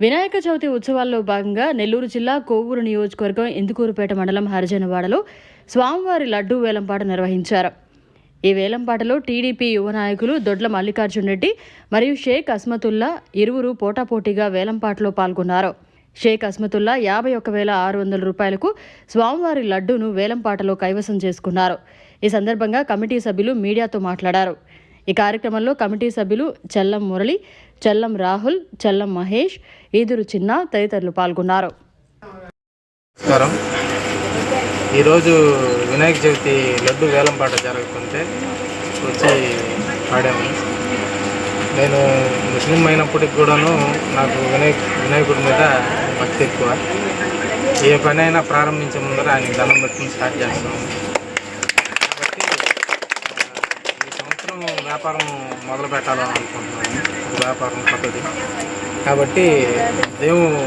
వినాయక చవితి ఉత్సవాల్లో భాగంగా నెల్లూరు జిల్లా కోవూరు నియోజకవర్గం ఇందుకూరుపేట మండలం హరిజనవాడలో స్వామివారి లడ్డూ వేలంపాట నిర్వహించారు. ఈ వేలంపాటలో టీడీపీ యువ నాయకులు దొడ్ల మల్లికార్జున్ రెడ్డి మరియు షేక్ అస్మతుల్లా ఇరువురు పోటాపోటీగా వేలంపాటలో పాల్గొన్నారు. షేక్ అస్మతుల్లా 51,600 రూపాయలకు స్వామివారి లడ్డూను వేలంపాటలో కైవసం చేసుకున్నారు. ఈ సందర్భంగా కమిటీ సభ్యులు మీడియాతో మాట్లాడారు. ఈ కార్యక్రమంలో కమిటీ సభ్యులు చెల్లం మురళి, చెల్లం రాహుల్, చెల్లం మహేష్, ఈదురు చిన్న తదితరులు పాల్గొన్నారు. నమస్కారం. ఈరోజు వినాయక చవితి లడ్డు వేలంపాట జరుగుతుంటే వచ్చి పాడాము. నేను ముస్లిం అయినప్పటికి కూడాను నాకు వినాయకుడి మీద భక్తి ఎక్కువ. ఏ పని అయినా ప్రారంభించే ముందర ఆయనకి దండం పెట్టుకుని స్టార్ట్ చేస్తాము. కాబట్టి ఈ సంవత్సరం వ్యాపారం మొదలు పెట్టాలని అనుకుంటున్నాను. వ్యాపారం పద్ధతి కాబట్టి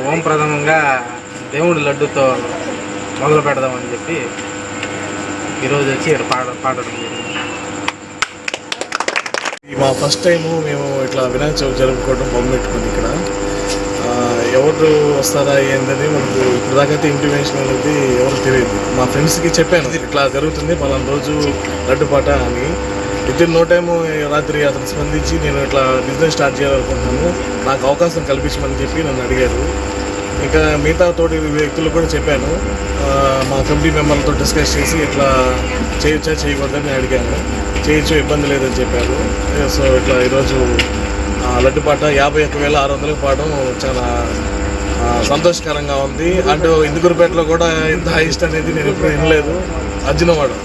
ఓం ప్రథమంగా దేవుడి లడ్డుతో మొదలు పెడదామని చెప్పి ఈరోజు వచ్చి ఇక్కడ పాడడం జరిగింది. మా ఫస్ట్ టైము మేము ఇట్లా వినాయక చవితి జరుపుకోవడం మొదలుపెట్టుకుని ఇక్కడ ఎవరు వస్తారా ఏంటని మనకు ఇప్పుడు దాకైతే ఇంటిమేషన్ అనేది ఎవరు తెలియదు. మా ఫ్రెండ్స్కి చెప్పాను ఇట్లా జరుగుతుంది పలానా రోజు లడ్డు పాట అని. ఇద్దరు నో టైము రాత్రి అతను స్పందించి నేను ఇట్లా బిజినెస్ స్టార్ట్ చేయాలనుకుంటున్నాను, నాకు అవకాశం కల్పించమని చెప్పి నన్ను అడిగారు. ఇంకా మిగతా తోటి వ్యక్తులు కూడా చెప్పాను. మా కమిటీ మెంబర్లతో డిస్కస్ చేసి ఇట్లా చేయొచ్చా చేయకూడదని నేను అడిగాను. చేయొచ్చు, ఇబ్బంది లేదని చెప్పారు. సో ఇట్లా ఈరోజు లడ్డుపాట 51,600 పాడడం చాలా సంతోషకరంగా ఉంది. అంటే ఇందుకూరుపేటలో కూడా ఇంత హైయెస్ట్ అనేది నేను ఎప్పుడు వినలేదు. అర్జునవాడలో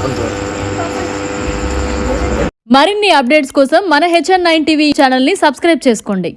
అంతే. మరిన్ని అప్డేట్స్ కోసం మన HN9 టీవీ ఛానల్ని సబ్స్క్రైబ్ చేసుకోండి.